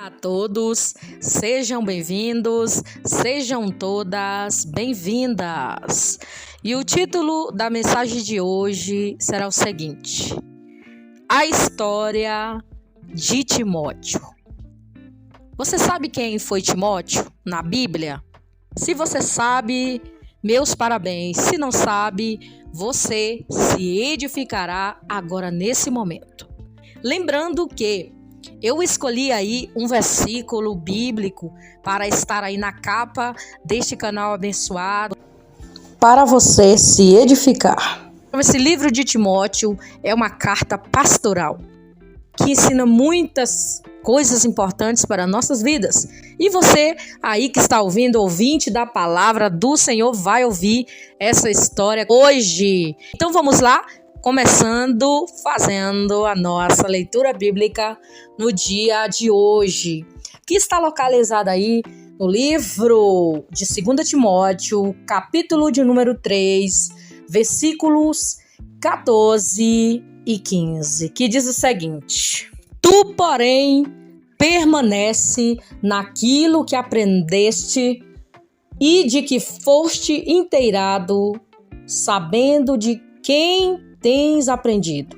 Olá a todos, sejam bem-vindos, sejam todas bem-vindas. E o título da mensagem de hoje será o seguinte: A história de Timóteo. Você sabe quem foi Timóteo na Bíblia? Se você sabe, meus parabéns. Se não sabe, você se edificará agora nesse momento. Lembrando que eu escolhi aí um versículo bíblico para estar aí na capa deste canal abençoado, para você se edificar. Esse livro de Timóteo é uma carta pastoral que ensina muitas coisas importantes para nossas vidas. E você aí que está ouvindo, ouvinte da palavra do Senhor, vai ouvir essa história hoje. Então vamos lá? Começando fazendo a nossa leitura bíblica no dia de hoje, que está localizada aí no livro de 2 Timóteo, capítulo de número 3, versículos 14 e 15, que diz o seguinte: Tu, porém, permanece naquilo que aprendeste e de que foste inteirado, sabendo de quem tens aprendido,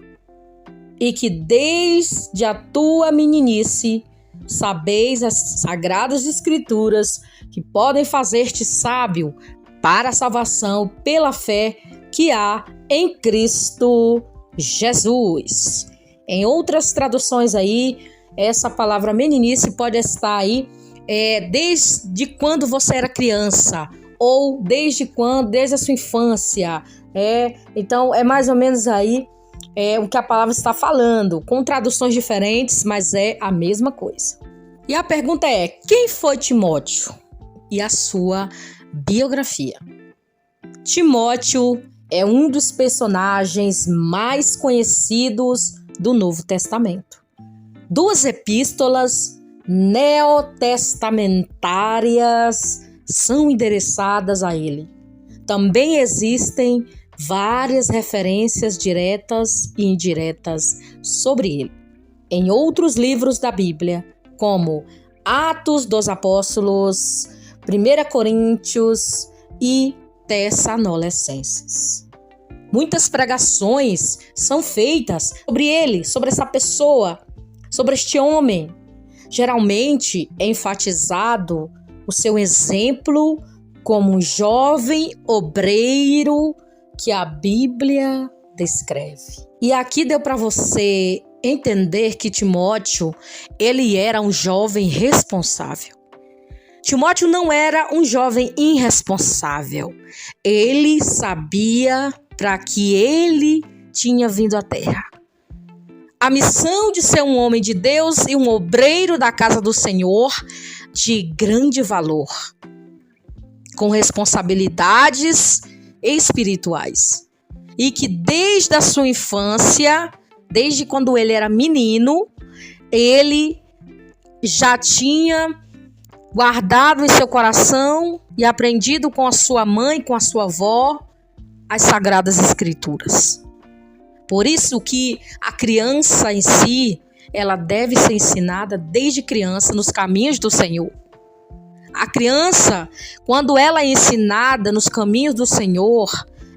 e que desde a tua meninice sabeis as sagradas escrituras que podem fazer-te sábio para a salvação pela fé que há em Cristo Jesus. Em outras traduções aí, essa palavra meninice pode estar aí desde quando você era criança, ou desde a sua infância. Então é mais ou menos aí o que a palavra está falando, com traduções diferentes, mas é a mesma coisa. E a pergunta é: quem foi Timóteo e a sua biografia? Timóteo é um dos personagens mais conhecidos do Novo Testamento. Duas epístolas neotestamentárias são endereçadas a ele. Também existem várias referências diretas e indiretas sobre ele em outros livros da Bíblia, como Atos dos Apóstolos, 1 Coríntios e Tessalonicenses. Muitas pregações são feitas sobre ele, sobre essa pessoa, sobre este homem. Geralmente é enfatizado o seu exemplo como um jovem obreiro que a Bíblia descreve. E aqui deu para você entender que Timóteo, ele era um jovem responsável. Timóteo não era um jovem irresponsável. Ele sabia para que ele tinha vindo à terra. A missão de ser um homem de Deus e um obreiro da casa do Senhor de grande valor, com responsabilidades espirituais. E que desde a sua infância, desde quando ele era menino, ele já tinha guardado em seu coração e aprendido com a sua mãe, com a sua avó, as sagradas escrituras. Por isso que a criança em si, ela deve ser ensinada desde criança nos caminhos do Senhor. A criança, quando ela é ensinada nos caminhos do Senhor,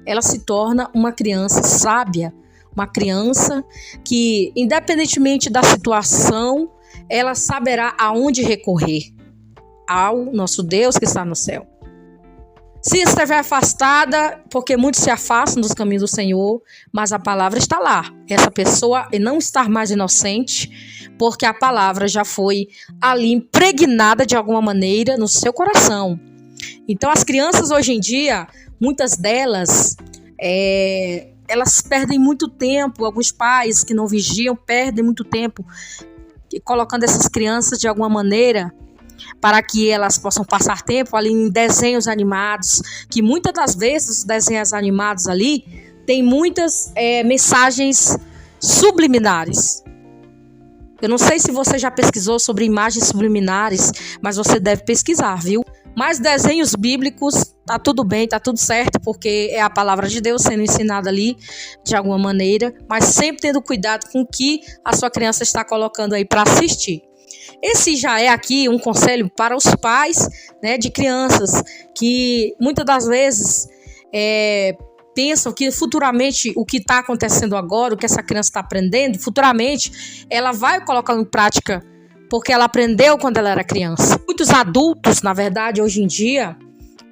ela se torna uma criança sábia, uma criança que, independentemente da situação, ela saberá aonde recorrer ao nosso Deus que está no céu. Se estiver afastada, porque muitos se afastam dos caminhos do Senhor, mas a palavra está lá. Essa pessoa não está mais inocente, porque a palavra já foi ali impregnada de alguma maneira no seu coração. Então as crianças hoje em dia, muitas delas, elas perdem muito tempo, alguns pais que não vigiam perdem muito tempo colocando essas crianças de alguma maneira para que elas possam passar tempo ali em desenhos animados, que muitas das vezes os desenhos animados ali têm muitas mensagens subliminares. Eu não sei se você já pesquisou sobre imagens subliminares, mas você deve pesquisar, viu? Mas desenhos bíblicos, tá tudo bem, tá tudo certo, porque é a palavra de Deus sendo ensinada ali de alguma maneira, mas sempre tendo cuidado com o que a sua criança está colocando aí para assistir. Esse já é aqui um conselho para os pais, né, de crianças que muitas das vezes pensam que futuramente o que está acontecendo agora, o que essa criança está aprendendo, futuramente ela vai colocar em prática porque ela aprendeu quando ela era criança. Muitos adultos, na verdade, hoje em dia,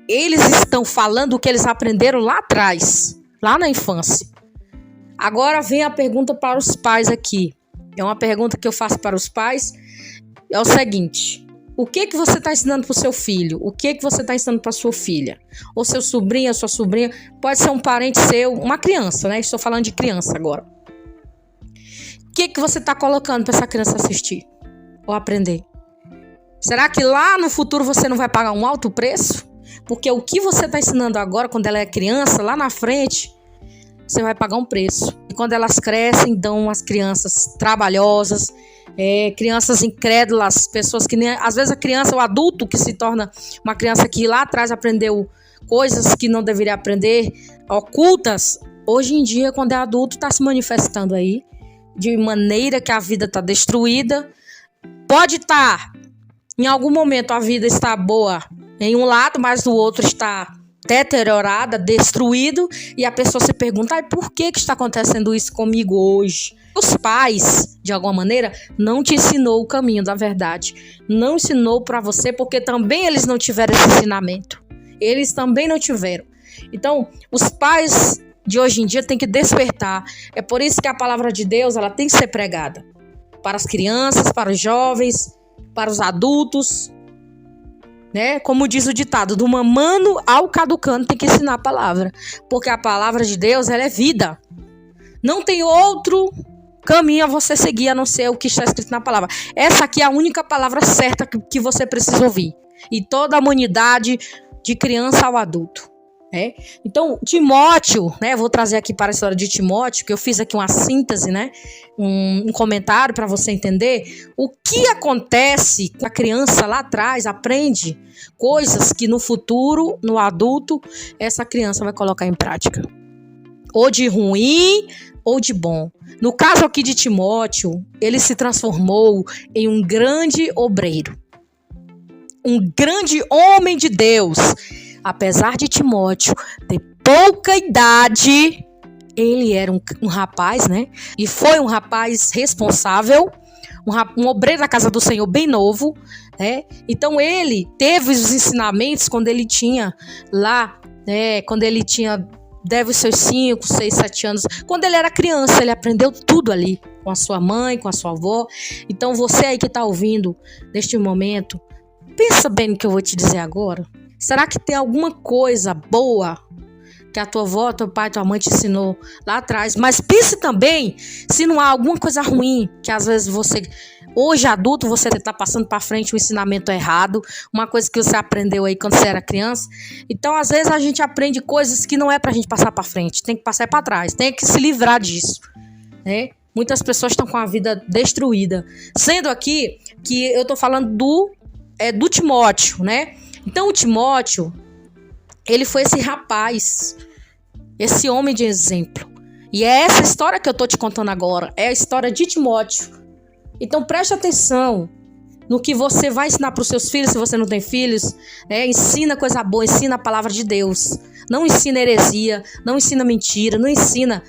eles estão falando o que eles aprenderam lá atrás, lá na infância. Agora vem a pergunta para os pais aqui. É uma pergunta que eu faço para os pais. É o seguinte: o que você está ensinando para o seu filho? O que você está ensinando para a sua filha? Ou seu sobrinho, sua sobrinha, pode ser um parente seu, uma criança, né? Estou falando de criança agora. O que você está colocando para essa criança assistir ou aprender? Será que lá no futuro você não vai pagar um alto preço? Porque o que você está ensinando agora, quando ela é criança, lá na frente, você vai pagar um preço. E quando elas crescem, dão as crianças trabalhosas, crianças incrédulas, pessoas que nem... Às vezes a criança, o adulto que se torna uma criança que lá atrás aprendeu coisas que não deveria aprender, ocultas, hoje em dia, quando é adulto, está se manifestando aí, de maneira que a vida está destruída. Pode estar, em algum momento, a vida está boa em um lado, mas do outro está deteriorada, destruído, e a pessoa se pergunta: por que está acontecendo isso comigo hoje? Os pais, de alguma maneira, não te ensinou o caminho da verdade. Não ensinou para você, porque também eles não tiveram esse ensinamento. Eles também não tiveram. Então, os pais de hoje em dia têm que despertar. É por isso que a palavra de Deus, ela tem que ser pregada para as crianças, para os jovens, para os adultos, né? Como diz o ditado, do mamando ao caducando tem que ensinar a palavra, porque a palavra de Deus, ela é vida. Não tem outro caminho a você seguir a não ser o que está escrito na palavra. Essa aqui é a única palavra certa que você precisa ouvir, e toda a humanidade, de criança ao adulto. Então, Timóteo, né? Vou trazer aqui para a história de Timóteo, que eu fiz aqui uma síntese, né? Um comentário para você entender o que acontece com a criança lá atrás, aprende coisas que no futuro, no adulto, essa criança vai colocar em prática. Ou de ruim, ou de bom. No caso aqui de Timóteo, ele se transformou em um grande obreiro. Um grande homem de Deus. Apesar de Timóteo ter pouca idade, ele era um rapaz, né? E foi um rapaz responsável, um obreiro da casa do Senhor bem novo, né? Então ele teve os ensinamentos quando ele tinha lá, né? Quando ele deve os seus 5, 6, 7 anos. Quando ele era criança, ele aprendeu tudo ali, com a sua mãe, com a sua avó. Então você aí que está ouvindo neste momento, pensa bem no que eu vou te dizer agora. Será que tem alguma coisa boa que a tua avó, teu pai, tua mãe te ensinou lá atrás? Mas pense também se não há alguma coisa ruim que às vezes você, hoje adulto, você está passando para frente um ensinamento errado, uma coisa que você aprendeu aí quando você era criança. Então, às vezes a gente aprende coisas que não é para a gente passar para frente, tem que passar para trás, tem que se livrar disso, né? Muitas pessoas estão com a vida destruída. Sendo aqui que eu estou falando do Timóteo, né? Então, o Timóteo, ele foi esse rapaz, esse homem de exemplo. E é essa história que eu estou te contando agora, é a história de Timóteo. Então, preste atenção no que você vai ensinar para os seus filhos, se você não tem filhos. Ensina coisa boa, ensina a palavra de Deus. Não ensina heresia, não ensina mentira, não ensina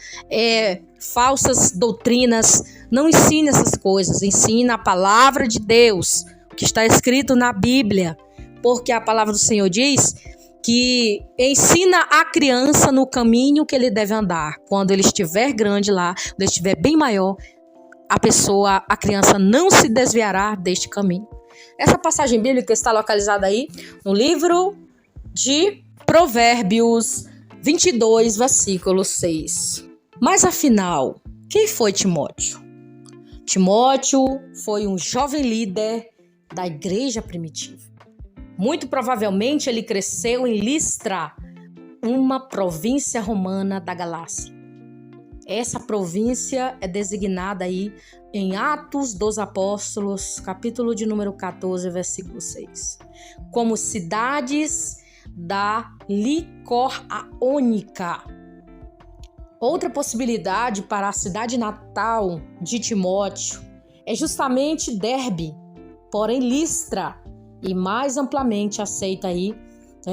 falsas doutrinas. Não ensina essas coisas, ensina a palavra de Deus, o que está escrito na Bíblia. Porque a palavra do Senhor diz que ensina a criança no caminho que ele deve andar. Quando ele estiver grande lá, quando ele estiver bem maior, a criança não se desviará deste caminho. Essa passagem bíblica está localizada aí no livro de Provérbios 22, versículo 6. Mas afinal, quem foi Timóteo? Timóteo foi um jovem líder da igreja primitiva. Muito provavelmente ele cresceu em Listra, uma província romana da Galácia. Essa província é designada aí em Atos dos Apóstolos, capítulo de número 14, versículo 6, como cidades da Licorônica. Outra possibilidade para a cidade natal de Timóteo é justamente Derbe, porém Listra, e mais amplamente aceita aí,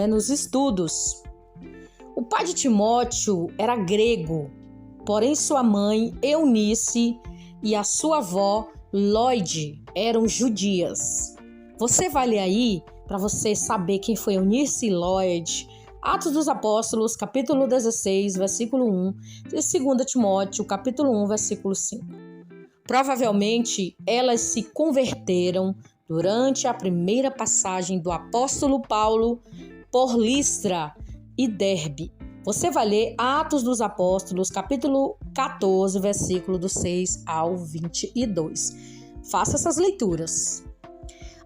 nos estudos. O pai de Timóteo era grego, porém sua mãe, Eunice, e a sua avó, Lóide, eram judias. Você vai ler aí, para você saber quem foi Eunice e Lóide, Atos dos Apóstolos, capítulo 16, versículo 1, e 2 Timóteo, capítulo 1, versículo 5. Provavelmente, elas se converteram durante a primeira passagem do apóstolo Paulo por Listra e Derbe. Você vai ler Atos dos Apóstolos, capítulo 14, versículo do 6 ao 22. Faça essas leituras.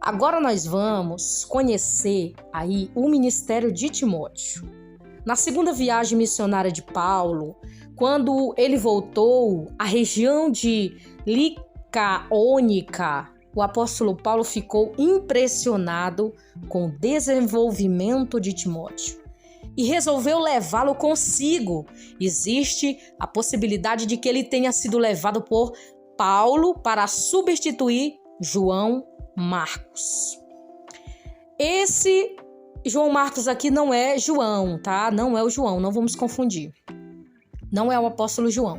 Agora nós vamos conhecer aí o ministério de Timóteo. Na segunda viagem missionária de Paulo, quando ele voltou à região de Licaônica, o apóstolo Paulo ficou impressionado com o desenvolvimento de Timóteo e resolveu levá-lo consigo. Existe a possibilidade de que ele tenha sido levado por Paulo para substituir João Marcos. Esse João Marcos aqui não é João, tá? Não é o João, não vamos confundir. Não é o apóstolo João.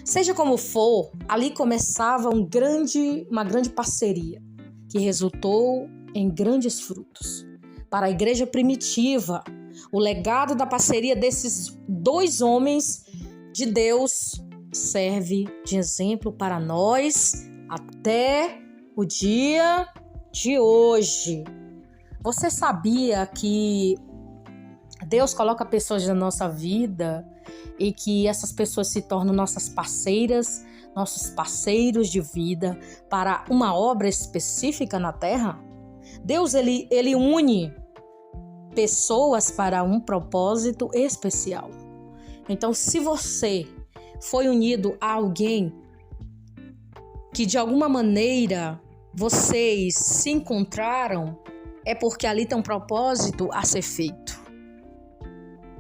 Seja como for, ali começava uma grande parceria que resultou em grandes frutos. Para a igreja primitiva, o legado da parceria desses dois homens de Deus serve de exemplo para nós até o dia de hoje. Você sabia que Deus coloca pessoas na nossa vida e que essas pessoas se tornam nossas parceiras, nossos parceiros de vida para uma obra específica na terra? Deus, ele une pessoas para um propósito especial. Então, se você foi unido a alguém que de alguma maneira vocês se encontraram, é porque ali tem um propósito a ser feito.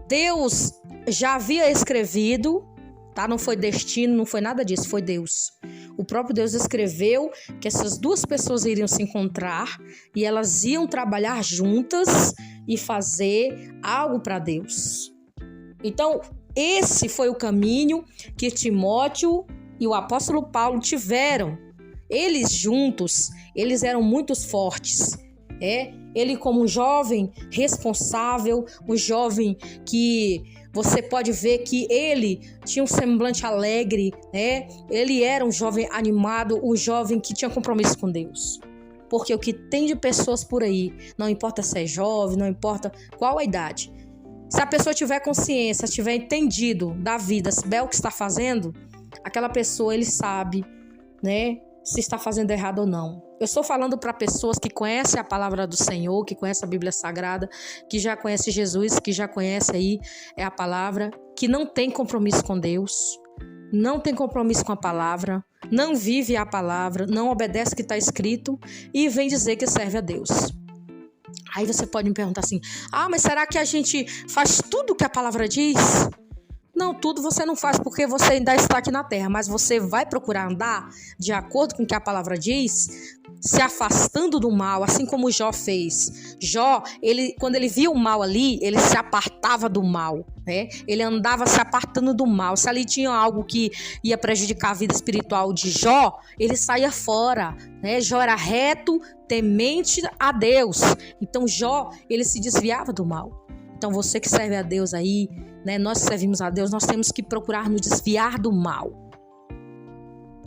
Deus já havia escrevido, tá? Não foi destino, não foi nada disso, foi Deus. O próprio Deus escreveu que essas duas pessoas iriam se encontrar e elas iam trabalhar juntas e fazer algo para Deus. Então, esse foi o caminho que Timóteo e o apóstolo Paulo tiveram. Eles juntos, eles eram muito fortes. Ele como um jovem responsável, um jovem que você pode ver que ele tinha um semblante alegre, Ele era um jovem animado, um jovem que tinha compromisso com Deus. Porque o que tem de pessoas por aí, não importa se é jovem, não importa qual a idade, se a pessoa tiver consciência, tiver entendido da vida, saber o que está fazendo, aquela pessoa, ele sabe, se está fazendo errado ou não. Eu estou falando para pessoas que conhecem a palavra do Senhor, que conhecem a Bíblia Sagrada, que já conhecem Jesus, que já conhecem aí a palavra, que não tem compromisso com Deus, não tem compromisso com a palavra, não vive a palavra, não obedece o que está escrito e vem dizer que serve a Deus. Aí você pode me perguntar assim, mas será que a gente faz tudo o que a palavra diz? Não, tudo você não faz porque você ainda está aqui na terra, mas você vai procurar andar de acordo com o que a palavra diz, se afastando do mal, assim como Jó fez. Jó, quando ele via o mal ali, ele se apartava do mal, Ele andava se apartando do mal. Se ali tinha algo que ia prejudicar a vida espiritual de Jó, ele saía fora, Jó era reto, temente a Deus. Então Jó, ele se desviava do mal. Então você que serve a Deus aí, nós que servimos a Deus, nós temos que procurar nos desviar do mal,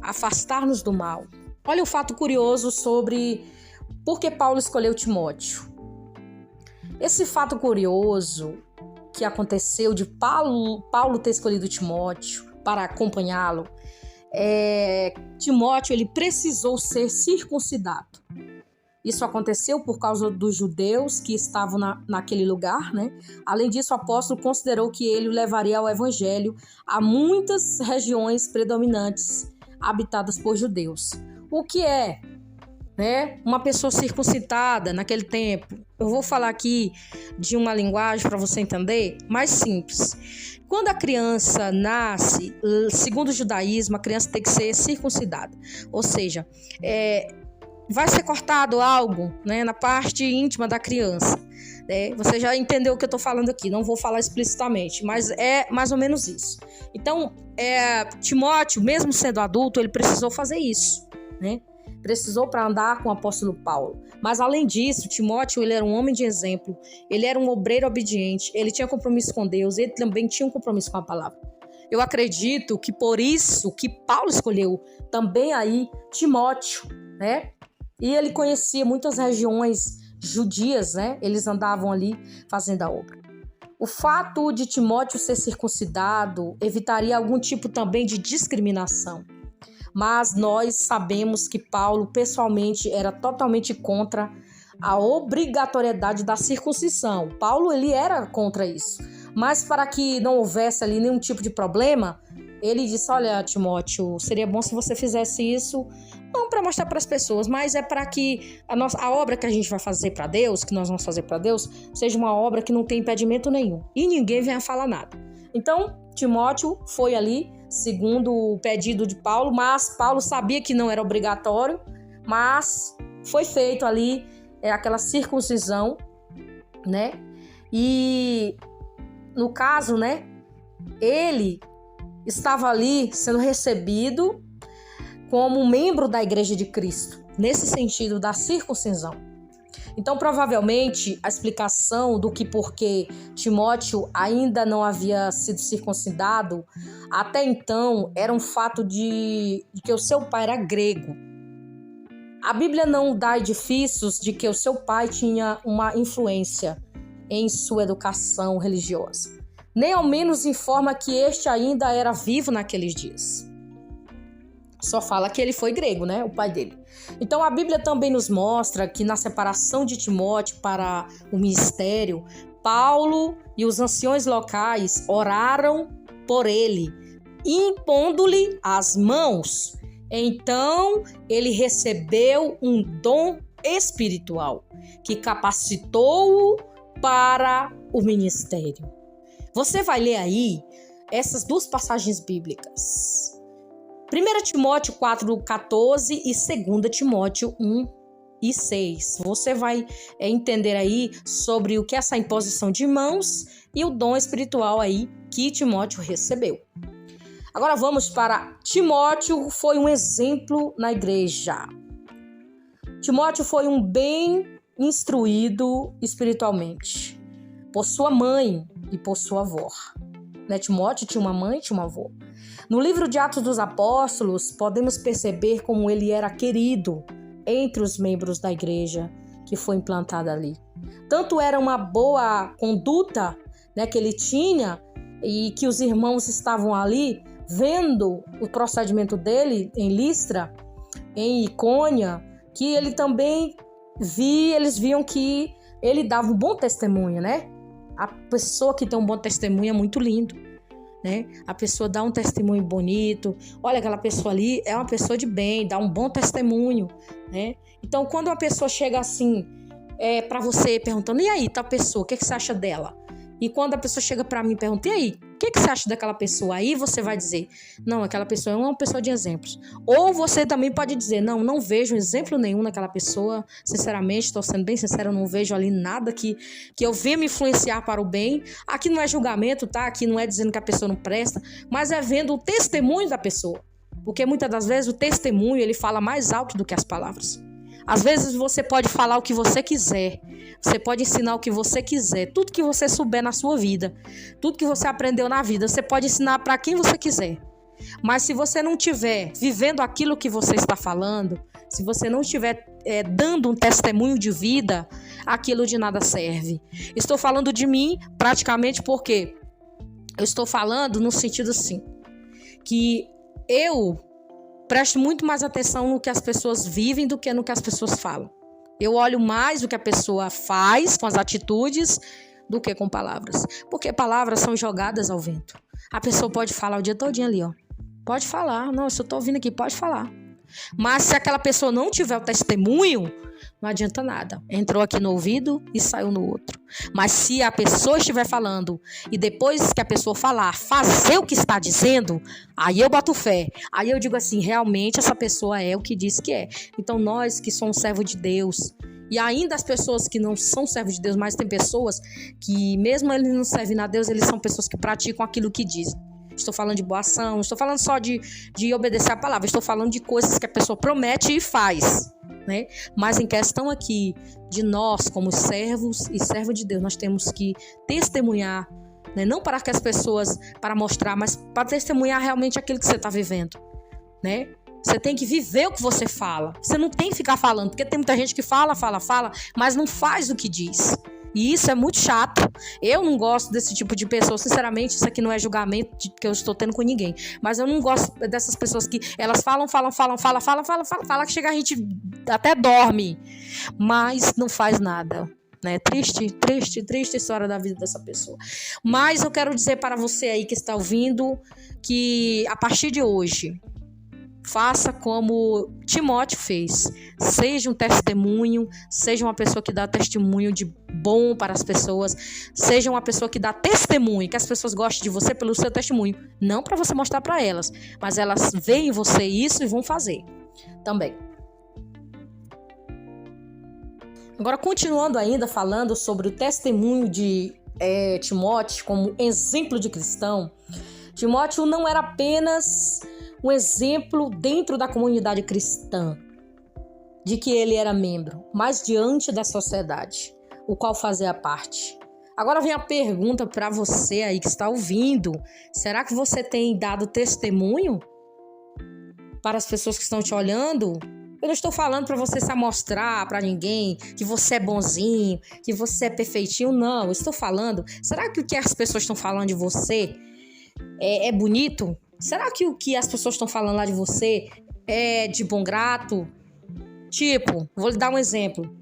afastar-nos do mal. Olha o fato curioso sobre por que Paulo escolheu Timóteo. Esse fato curioso que aconteceu de Paulo ter escolhido Timóteo para acompanhá-lo, Timóteo ele precisou ser circuncidado. Isso aconteceu por causa dos judeus que estavam naquele lugar, Além disso, o apóstolo considerou que ele levaria o evangelho a muitas regiões predominantes habitadas por judeus. O que é, uma pessoa circuncidada naquele tempo? Eu vou falar aqui de uma linguagem para você entender mais simples. Quando a criança nasce, segundo o judaísmo, a criança tem que ser circuncidada. Ou seja, vai ser cortado algo, né, na parte íntima da criança. Você já entendeu o que eu estou falando aqui, não vou falar explicitamente, mas é mais ou menos isso. Então, Timóteo, mesmo sendo adulto, ele precisou fazer isso, né? Precisou para andar com o apóstolo Paulo. Mas além disso, Timóteo, ele era um homem de exemplo, ele era um obreiro obediente, ele tinha compromisso com Deus, ele também tinha um compromisso com a palavra. Eu acredito que por isso que Paulo escolheu também aí Timóteo, né? E ele conhecia muitas regiões judias, né? Eles andavam ali fazendo a obra. O fato de Timóteo ser circuncidado evitaria algum tipo também de discriminação. Mas nós sabemos que Paulo, pessoalmente, era totalmente contra a obrigatoriedade da circuncisão. Paulo, ele era contra isso. Mas para que não houvesse ali nenhum tipo de problema, ele disse, olha, Timóteo, seria bom se você fizesse isso, não para mostrar para as pessoas, mas é para que a obra que a gente vai fazer para Deus, que nós vamos fazer para Deus, seja uma obra que não tem impedimento nenhum. E ninguém venha falar nada. Então, Timóteo foi ali, segundo o pedido de Paulo, mas Paulo sabia que não era obrigatório, mas foi feito ali aquela circuncisão, né? E no caso, né, ele estava ali sendo recebido como membro da Igreja de Cristo, nesse sentido da circuncisão. Então, provavelmente, a explicação do que porque Timóteo ainda não havia sido circuncidado, até então, era um fato de que o seu pai era grego. A Bíblia não dá indícios de que o seu pai tinha uma influência em sua educação religiosa. Nem ao menos informa que este ainda era vivo naqueles dias. Só fala que ele foi grego, né? O pai dele. Então a Bíblia também nos mostra que na separação de Timóteo para o ministério, Paulo e os anciões locais oraram por ele, impondo-lhe as mãos. Então ele recebeu um dom espiritual que capacitou-o para o ministério. Você vai ler aí essas duas passagens bíblicas. 1 Timóteo 4,14 e 2 Timóteo 1:6. Você vai entender aí sobre o que é essa imposição de mãos e o dom espiritual aí que Timóteo recebeu. Agora vamos para Timóteo, foi um exemplo na igreja. Timóteo foi um bem instruído espiritualmente por sua mãe e por sua avó. Né? Timóteo tinha uma mãe e tinha uma avó. No livro de Atos dos Apóstolos, podemos perceber como ele era querido entre os membros da igreja que foi implantada ali. Tanto era uma boa conduta, né, que ele tinha e que os irmãos estavam ali vendo o procedimento dele em Listra, em Icônia, que ele também eles viam que ele dava um bom testemunho, né? A pessoa que tem um bom testemunho é muito lindo, né? A pessoa dá um testemunho bonito. Olha, aquela pessoa ali é uma pessoa de bem, dá um bom testemunho, né? Então, quando uma pessoa chega assim, para você perguntando, e aí, tal pessoa, o que você acha dela? E quando a pessoa chega para mim e pergunta, e aí, o que você acha daquela pessoa? Aí você vai dizer, não, aquela pessoa é uma pessoa de exemplos. Ou você também pode dizer, não vejo exemplo nenhum naquela pessoa. Sinceramente, estou sendo bem sincera, eu não vejo ali nada que eu venha me influenciar para o bem. Aqui não é julgamento, tá? Aqui não é dizendo que a pessoa não presta, mas é vendo o testemunho da pessoa. Porque muitas das vezes o testemunho, ele fala mais alto do que as palavras. Às vezes você pode falar o que você quiser, você pode ensinar o que você quiser, tudo que você souber na sua vida, tudo que você aprendeu na vida, você pode ensinar para quem você quiser. Mas se você não estiver vivendo aquilo que você está falando, se você não estiver dando um testemunho de vida, aquilo de nada serve. Estou falando de mim praticamente porque eu estou falando no sentido assim, que eu presto muito mais atenção no que as pessoas vivem do que no que as pessoas falam. Eu olho mais o que a pessoa faz com as atitudes do que com palavras. Porque palavras são jogadas ao vento. A pessoa pode falar o dia todinho ali, ó. Pode falar. Não, se eu tô ouvindo aqui, pode falar. Mas se aquela pessoa não tiver o testemunho, não adianta nada. Entrou aqui no ouvido e saiu no outro. Mas se a pessoa estiver falando e depois que a pessoa falar, fazer o que está dizendo, aí eu boto fé. Aí eu digo assim, realmente essa pessoa é o que diz que é. Então nós que somos servos de Deus, e ainda as pessoas que não são servos de Deus, mas tem pessoas que mesmo eles não servem a Deus, eles são pessoas que praticam aquilo que dizem. Estou falando de boa ação, não estou falando só de obedecer a palavra, estou falando de coisas que a pessoa promete e faz, né? Mas em questão aqui de nós, como servos e servas de Deus, nós temos que testemunhar, né? Não para que as pessoas, para mostrar, mas para testemunhar realmente aquilo que você está vivendo, né? Você tem que viver o que você fala. Você não tem que ficar falando, porque tem muita gente que fala, mas não faz o que diz. E isso é muito chato. Eu não gosto desse tipo de pessoa. Sinceramente, isso aqui não é julgamento que eu estou tendo com ninguém. Mas eu não gosto dessas pessoas que elas falam, que chega a gente até dorme, mas não faz nada. Né? Triste história da vida dessa pessoa. Mas eu quero dizer para você aí que está ouvindo que a partir de hoje, faça como Timóteo fez. Seja um testemunho, seja uma pessoa que dá testemunho de bom para as pessoas, seja uma pessoa que dá testemunho, que as pessoas gostem de você pelo seu testemunho. Não para você mostrar para elas, mas elas veem em você isso e vão fazer também. Agora, continuando ainda falando sobre o testemunho de Timóteo como exemplo de cristão, Timóteo não era apenas um exemplo dentro da comunidade cristã, de que ele era membro, mas diante da sociedade, o qual fazia parte. Agora vem a pergunta para você aí que está ouvindo: será que você tem dado testemunho para as pessoas que estão te olhando? Eu não estou falando para você se amostrar para ninguém que você é bonzinho, que você é perfeitinho, não. Eu estou falando, será que o que as pessoas estão falando de você é bonito? Será que o que as pessoas estão falando lá de você é de bom grato? Tipo, vou lhe dar um exemplo.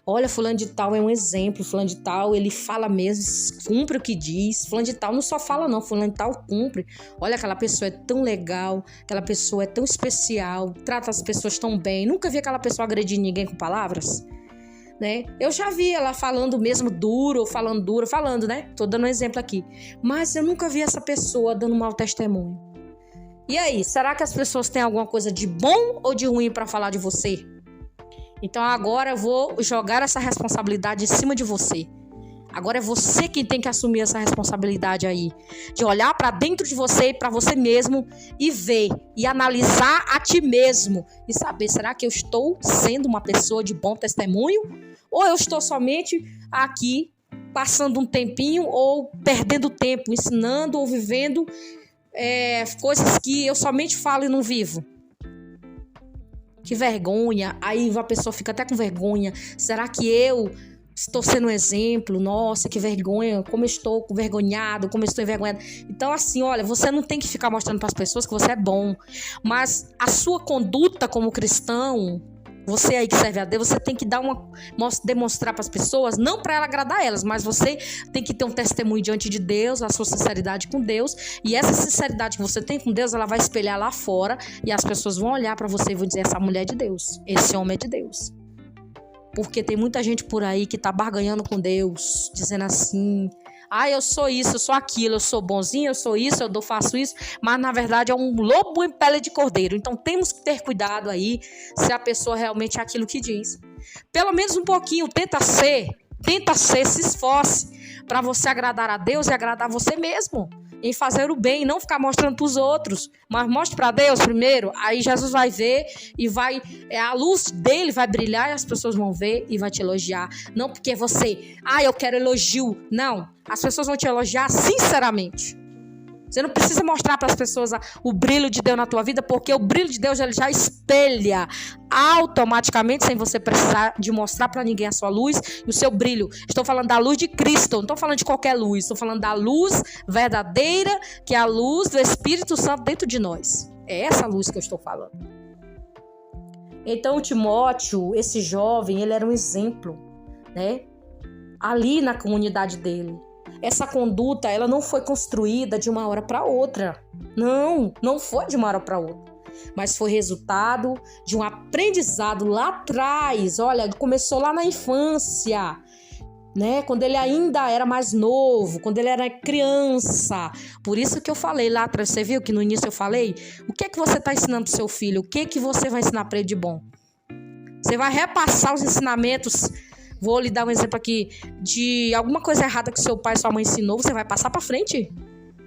Olha, fulano de tal é um exemplo. Fulano de tal, ele fala mesmo, cumpre o que diz. Fulano de tal não só fala não, fulano de tal cumpre. Olha, aquela pessoa é tão legal, aquela pessoa é tão especial, trata as pessoas tão bem. Nunca vi aquela pessoa agredir ninguém com palavras, né? Eu já vi ela falando mesmo duro, né? Tô dando um exemplo aqui. Mas eu nunca vi essa pessoa dando mau testemunho. E aí, será que as pessoas têm alguma coisa de bom ou de ruim para falar de você? Então agora eu vou jogar essa responsabilidade em cima de você. Agora é você quem tem que assumir essa responsabilidade aí, de olhar para dentro de você e para você mesmo e ver e analisar a ti mesmo e saber, será que eu estou sendo uma pessoa de bom testemunho? Ou eu estou somente aqui passando um tempinho ou perdendo tempo, ensinando ou vivendo coisas que eu somente falo e não vivo? Que vergonha. Aí a pessoa fica até com vergonha. Será que eu estou sendo um exemplo? Nossa, que vergonha. Como eu estou envergonhado, como eu estou envergonhada. Então, assim, olha, você não tem que ficar mostrando para as pessoas que você é bom. Mas a sua conduta como cristão, você aí que serve a Deus, você tem que demonstrar para as pessoas, não para ela agradar elas, mas você tem que ter um testemunho diante de Deus, a sua sinceridade com Deus, e essa sinceridade que você tem com Deus, ela vai espelhar lá fora, e as pessoas vão olhar para você e vão dizer, essa mulher é de Deus, esse homem é de Deus. Porque tem muita gente por aí que tá barganhando com Deus, dizendo assim, eu sou isso, eu sou aquilo, eu sou bonzinho, eu sou isso, eu faço isso, mas na verdade é um lobo em pele de cordeiro. Então temos que ter cuidado aí se a pessoa realmente é aquilo que diz. Pelo menos um pouquinho, tenta ser, se esforce para você agradar a Deus e agradar você mesmo, em fazer o bem, não ficar mostrando para os outros, mas mostre para Deus primeiro, aí Jesus vai ver e a luz dele vai brilhar e as pessoas vão ver e vai te elogiar. Não porque você, eu quero elogio, não, as pessoas vão te elogiar sinceramente. Você não precisa mostrar para as pessoas o brilho de Deus na tua vida, porque o brilho de Deus ele já espelha automaticamente, sem você precisar de mostrar para ninguém a sua luz e o seu brilho. Estou falando da luz de Cristo, não estou falando de qualquer luz, estou falando da luz verdadeira, que é a luz do Espírito Santo dentro de nós. É essa luz que eu estou falando. Então, Timóteo, esse jovem, ele era um exemplo, né? Ali na comunidade dele. Essa conduta, ela não foi construída de uma hora para outra. Não foi de uma hora para outra. mas foi resultado de um aprendizado lá atrás. Olha, começou lá na infância, né? Quando ele ainda era mais novo, quando ele era criança. Por isso que eu falei lá atrás, você viu que no início eu falei? O que é que você está ensinando para o seu filho? O que é que você vai ensinar para ele de bom? Você vai repassar os ensinamentos. Vou lhe dar um exemplo aqui de alguma coisa errada que seu pai e sua mãe ensinou, você vai passar para frente?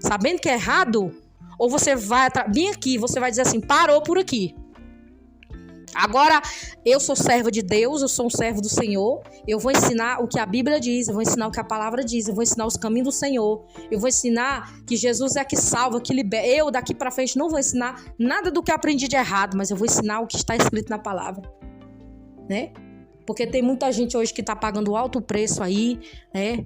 Sabendo que é errado? Ou você vai bem aqui, você vai dizer assim, parou por aqui. Agora, eu sou servo de Deus, eu sou um servo do Senhor, eu vou ensinar o que a Bíblia diz, eu vou ensinar o que a palavra diz, eu vou ensinar os caminhos do Senhor, eu vou ensinar que Jesus é que salva, que liberta. Eu, daqui para frente, não vou ensinar nada do que eu aprendi de errado, mas eu vou ensinar o que está escrito na palavra, né? Porque tem muita gente hoje que está pagando alto preço aí, né?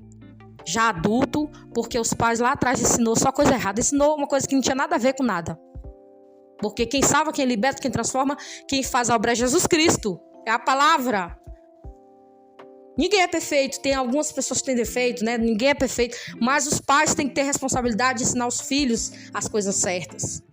Já adulto, porque os pais lá atrás ensinou só coisa errada, ensinou uma coisa que não tinha nada a ver com nada. Porque quem salva, quem liberta, quem transforma, quem faz a obra é Jesus Cristo. É a palavra. Ninguém é perfeito. Tem algumas pessoas que têm defeito, né? Ninguém é perfeito. Mas os pais têm que ter responsabilidade de ensinar os filhos as coisas certas.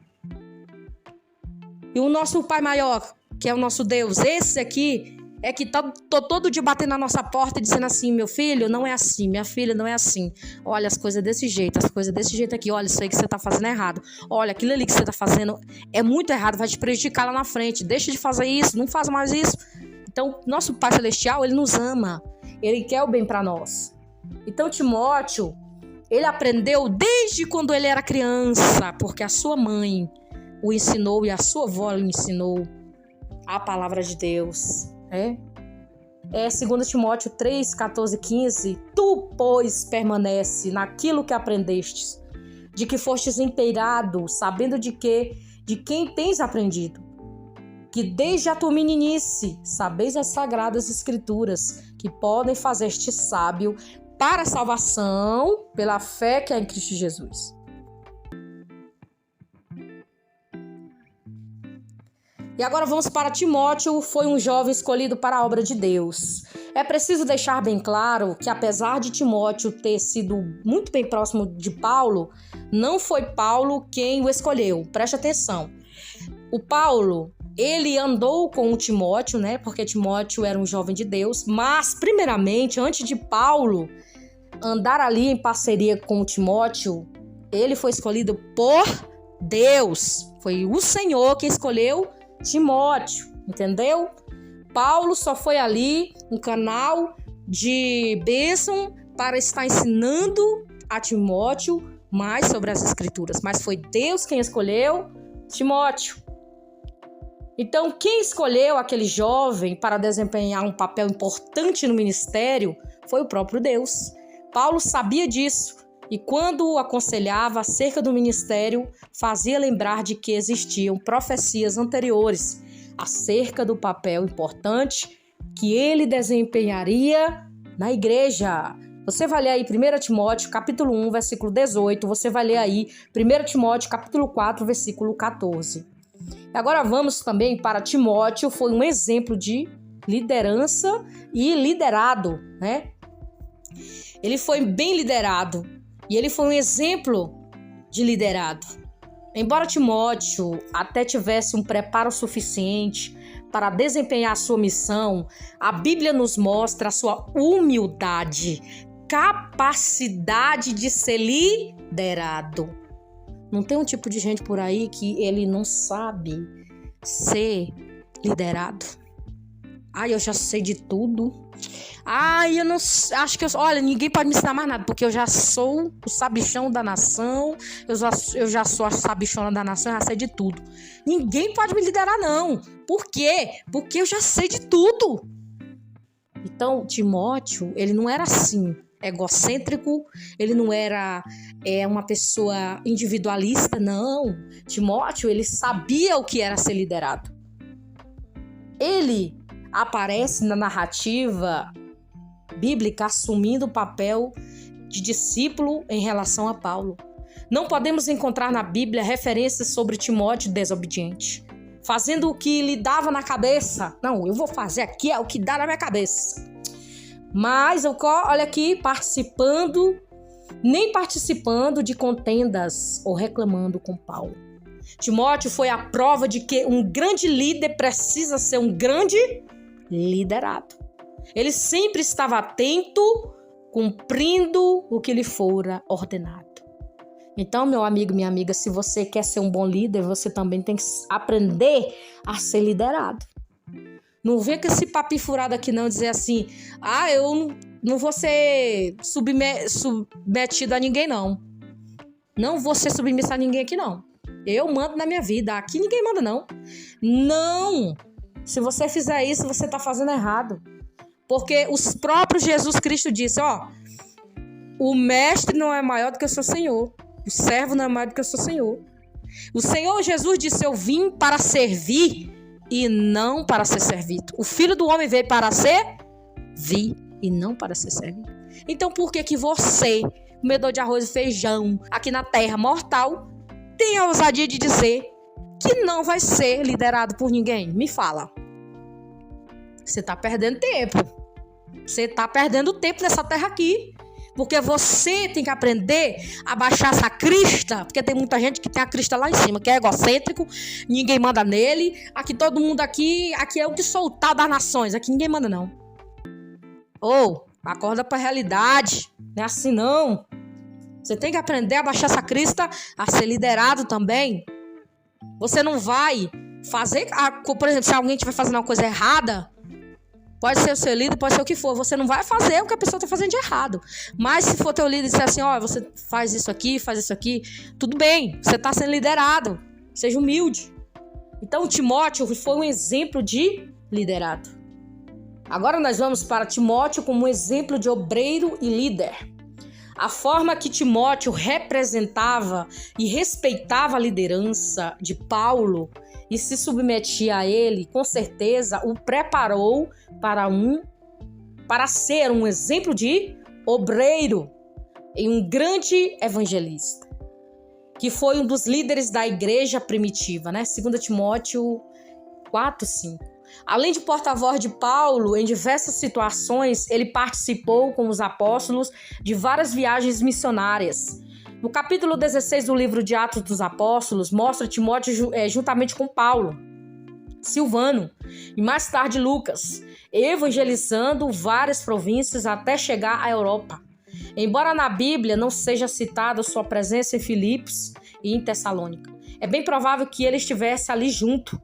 E o nosso Pai maior, que é o nosso Deus, esse aqui é que tá todo dia batendo na nossa porta e dizendo assim, meu filho, não é assim, minha filha, não é assim. Olha, as coisas desse jeito, as coisas desse jeito aqui. Olha, isso aí que você tá fazendo é errado. Olha, aquilo ali que você tá fazendo é muito errado, vai te prejudicar lá na frente. Deixa de fazer isso, não faz mais isso. Então, nosso Pai Celestial, ele nos ama. Ele quer o bem para nós. Então, Timóteo, ele aprendeu desde quando ele era criança, porque a sua mãe o ensinou e a sua avó lhe ensinou a palavra de Deus. É 2 Timóteo 3, 14, 15. Tu, pois, permanece naquilo que aprendestes, de que fostes inteirado, sabendo de quem tens aprendido, que desde a tua meninice sabeis as sagradas escrituras, que podem fazer-te sábio para a salvação pela fé que há em Cristo Jesus. E agora vamos para Timóteo, foi um jovem escolhido para a obra de Deus. É preciso deixar bem claro que, apesar de Timóteo ter sido muito bem próximo de Paulo, não foi Paulo quem o escolheu. Preste atenção. O Paulo, ele andou com o Timóteo, né? Porque Timóteo era um jovem de Deus. Mas, primeiramente, antes de Paulo andar ali em parceria com o Timóteo, ele foi escolhido por Deus. Foi o Senhor que escolheu Timóteo, entendeu? Paulo só foi ali um canal de bênção para estar ensinando a Timóteo mais sobre as Escrituras, mas foi Deus quem escolheu Timóteo. Então, quem escolheu aquele jovem para desempenhar um papel importante no ministério foi o próprio Deus. Paulo sabia disso e, quando o aconselhava acerca do ministério, fazia lembrar de que existiam profecias anteriores acerca do papel importante que ele desempenharia na igreja. Você vai ler aí 1 Timóteo, capítulo 1, versículo 18. Você vai ler aí 1 Timóteo, capítulo 4, versículo 14. Agora vamos também para Timóteo, foi um exemplo de liderança e liderado, né? Ele foi bem liderado e ele foi um exemplo de liderado. Embora Timóteo até tivesse um preparo suficiente para desempenhar a sua missão, a Bíblia nos mostra a sua humildade, capacidade de ser liderado. Não tem um tipo de gente por aí que ele não sabe ser liderado. Ai, eu já sei de tudo. Ai, eu não acho que olha, ninguém pode me ensinar mais nada, porque eu já sou o sabichão da nação, eu já sou a sabichona da nação, eu já sei de tudo. Ninguém pode me liderar, não. Por quê? Porque eu já sei de tudo. Então, Timóteo, ele não era assim, egocêntrico, ele não era uma pessoa individualista, não. Timóteo, ele sabia o que era ser liderado. Ele aparece na narrativa bíblica assumindo o papel de discípulo em relação a Paulo. Não podemos encontrar na Bíblia referências sobre Timóteo desobediente, fazendo o que lhe dava na cabeça. Não, eu vou fazer aqui o que dá na minha cabeça. Mas, olha aqui, nem participando de contendas ou reclamando com Paulo. Timóteo foi a prova de que um grande líder precisa ser um grande liderado. Ele sempre estava atento, cumprindo o que lhe fora ordenado. Então, meu amigo, minha amiga, se você quer ser um bom líder, você também tem que aprender a ser liderado. Não vem com esse papinho furado aqui não, dizer assim, eu não vou ser submetido a ninguém não. Não vou ser submissa a ninguém aqui não. Eu mando na minha vida, aqui ninguém manda não. Não! Se você fizer isso, você está fazendo errado. Porque os próprios Jesus Cristo disse, o mestre não é maior do que o seu Senhor. O servo não é maior do que o seu Senhor. O Senhor Jesus disse, eu vim para servir e não para ser servido. O Filho do Homem veio para servir e não para ser servido. Então por que você, comedor de arroz e feijão, aqui na terra mortal, tem a ousadia de dizer que não vai ser liderado por ninguém? Me fala. Você está perdendo tempo. Você está perdendo tempo nessa terra aqui. Porque você tem que aprender a baixar essa crista. Porque tem muita gente que tem a crista lá em cima, que é egocêntrico, ninguém manda nele. Aqui todo mundo aqui é o que soltar das nações. Aqui ninguém manda não. Acorda para a realidade. Não é assim não. Você tem que aprender a baixar essa crista, a ser liderado também. Você não vai fazer... Por exemplo, se alguém estiver fazendo uma coisa errada, pode ser o seu líder, pode ser o que for. Você não vai fazer o que a pessoa está fazendo de errado. Mas se for teu líder e disser assim, você faz isso aqui, tudo bem. Você está sendo liderado. Seja humilde. Então, Timóteo foi um exemplo de liderado. Agora nós vamos para Timóteo como um exemplo de obreiro e líder. A forma que Timóteo representava e respeitava a liderança de Paulo e se submetia a ele, com certeza o preparou para ser um exemplo de obreiro e um grande evangelista, que foi um dos líderes da igreja primitiva, 2 Timóteo 4:5. Além de porta-voz de Paulo, em diversas situações, ele participou com os apóstolos de várias viagens missionárias. No capítulo 16 do livro de Atos dos Apóstolos, mostra Timóteo juntamente com Paulo, Silvano e mais tarde Lucas, evangelizando várias províncias até chegar à Europa. Embora na Bíblia não seja citada sua presença em Filipos e em Tessalônica, é bem provável que ele estivesse ali junto.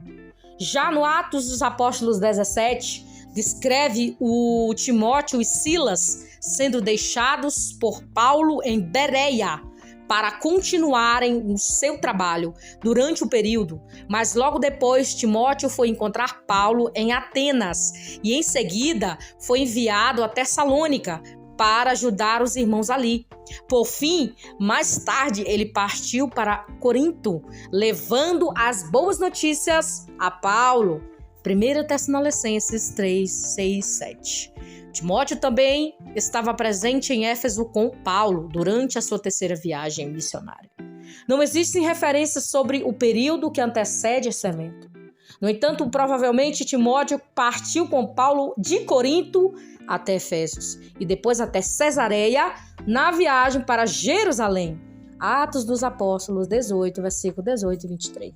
Já no Atos dos Apóstolos 17, descreve o Timóteo e Silas sendo deixados por Paulo em Bereia para continuarem o seu trabalho durante o período, mas logo depois Timóteo foi encontrar Paulo em Atenas e em seguida foi enviado a Tessalônica para ajudar os irmãos ali. Por fim, mais tarde ele partiu para Corinto, levando as boas notícias a Paulo. 1 Tessalonicenses 3, 6, 7. Timóteo também estava presente em Éfeso com Paulo durante a sua terceira viagem missionária. Não existem referências sobre o período que antecede esse evento. No entanto, provavelmente Timóteo partiu com Paulo de Corinto até Efésios e depois até Cesareia na viagem para Jerusalém. Atos dos Apóstolos 18, versículo 18 e 23.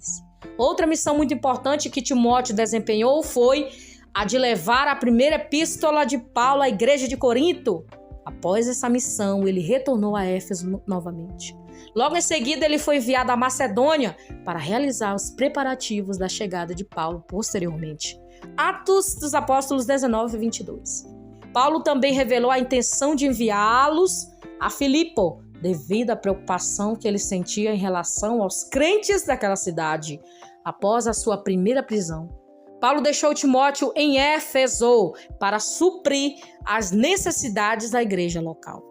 Outra missão muito importante que Timóteo desempenhou foi a de levar a primeira epístola de Paulo à igreja de Corinto. Após essa missão, ele retornou a Éfeso novamente. Logo em seguida, ele foi enviado à Macedônia para realizar os preparativos da chegada de Paulo posteriormente. Atos dos Apóstolos 19 e 22. Paulo também revelou a intenção de enviá-los a Filipo, devido à preocupação que ele sentia em relação aos crentes daquela cidade, após a sua primeira prisão. Paulo deixou Timóteo em Éfeso para suprir as necessidades da igreja local.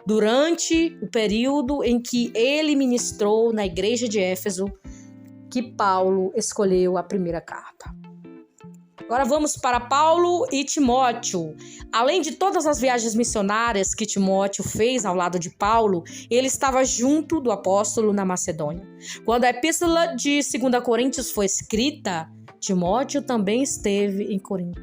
Durante o período em que ele ministrou na igreja de Éfeso, que Paulo escolheu a primeira carta. Agora vamos para Paulo e Timóteo. Além de todas as viagens missionárias que Timóteo fez ao lado de Paulo, ele estava junto do apóstolo na Macedônia. Quando a epístola de 2 Coríntios foi escrita, Timóteo também esteve em Corinto.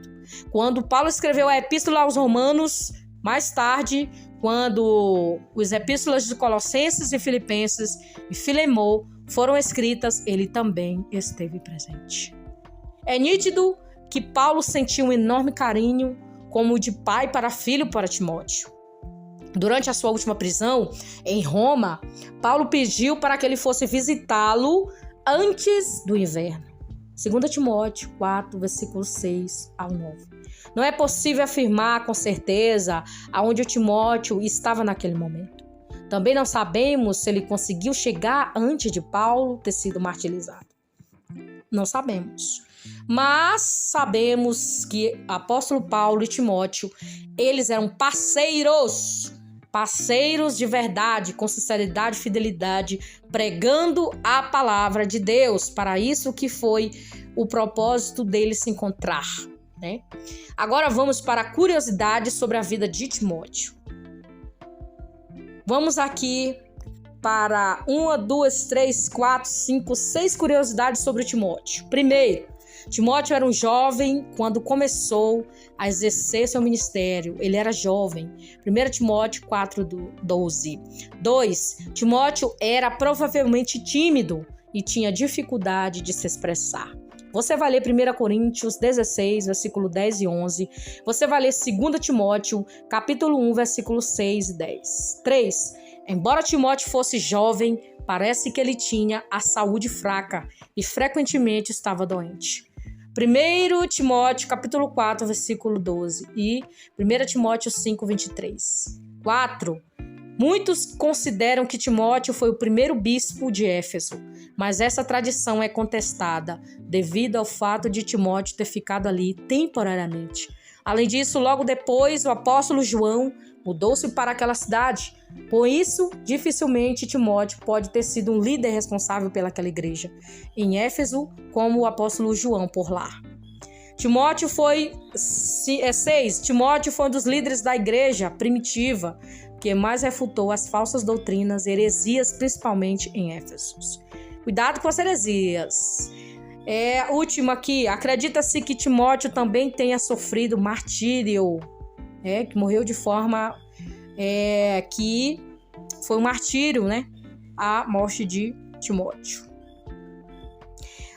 Quando Paulo escreveu a epístola aos Romanos, mais tarde, quando os epístolas de Colossenses e Filipenses e Filemão, foram escritas, ele também esteve presente. É nítido que Paulo sentiu um enorme carinho, como de pai para filho, para Timóteo. Durante a sua última prisão, em Roma, Paulo pediu para que ele fosse visitá-lo antes do inverno. 2 Timóteo 4, versículos 6 ao 9. Não é possível afirmar com certeza aonde o Timóteo estava naquele momento. Também não sabemos se ele conseguiu chegar antes de Paulo ter sido martirizado. Não sabemos. Mas sabemos que apóstolo Paulo e Timóteo, eles eram parceiros de verdade, com sinceridade e fidelidade, pregando a palavra de Deus. Para isso que foi o propósito deles se encontrar, né? Agora vamos para a curiosidade sobre a vida de Timóteo. Vamos aqui para 1, 2, 3, 4, 5, 6 curiosidades sobre Timóteo. Primeiro, Timóteo era um jovem quando começou a exercer seu ministério. Ele era jovem. 1 Timóteo 4, 12. 2. Timóteo era provavelmente tímido e tinha dificuldade de se expressar. Você vai ler 1 Coríntios 16, versículo 10 e 11. Você vai ler 2 Timóteo, capítulo 1, versículos 6 e 10. 3. Embora Timóteo fosse jovem, parece que ele tinha a saúde fraca e frequentemente estava doente. 1 Timóteo, capítulo 4, versículo 12 e 1 Timóteo 5, 23. 4. Muitos consideram que Timóteo foi o primeiro bispo de Éfeso, mas essa tradição é contestada devido ao fato de Timóteo ter ficado ali temporariamente. Além disso, logo depois, o apóstolo João mudou-se para aquela cidade. Por isso, dificilmente Timóteo pode ter sido um líder responsável pelaquela igreja em Éfeso, como o apóstolo João por lá. Timóteo foi um dos líderes da igreja primitiva, que mais refutou as falsas doutrinas, heresias, principalmente em Éfeso. Cuidado com as heresias. Última aqui, acredita-se que Timóteo também tenha sofrido martírio, que morreu de forma que foi um martírio, né? A morte de Timóteo.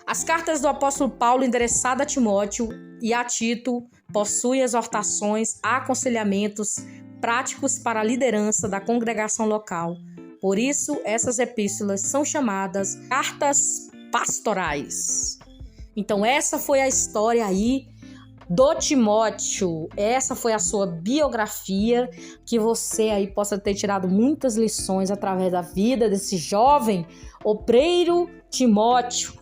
As cartas do apóstolo Paulo endereçadas a Timóteo e a Tito possuem exortações, aconselhamentos práticos para a liderança da congregação local. Por isso, essas epístolas são chamadas cartas pastorais. Então, essa foi a história aí do Timóteo. Essa foi a sua biografia, que você aí possa ter tirado muitas lições através da vida desse jovem obreiro Timóteo.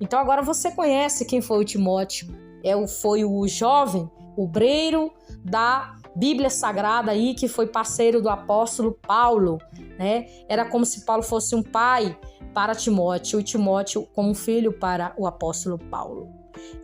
Então agora você conhece quem foi o Timóteo. Foi o jovem obreiro da Bíblia Sagrada aí, que foi parceiro do apóstolo Paulo, né? Era como se Paulo fosse um pai para Timóteo e Timóteo como um filho para o apóstolo Paulo.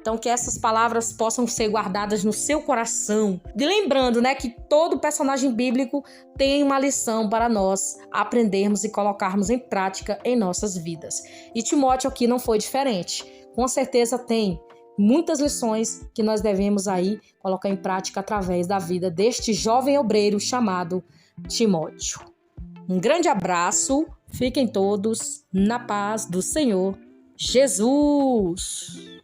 Então, que essas palavras possam ser guardadas no seu coração. E lembrando, né, que todo personagem bíblico tem uma lição para nós aprendermos e colocarmos em prática em nossas vidas. E Timóteo aqui não foi diferente. Com certeza tem muitas lições que nós devemos aí colocar em prática através da vida deste jovem obreiro chamado Timóteo. Um grande abraço, fiquem todos na paz do Senhor Jesus.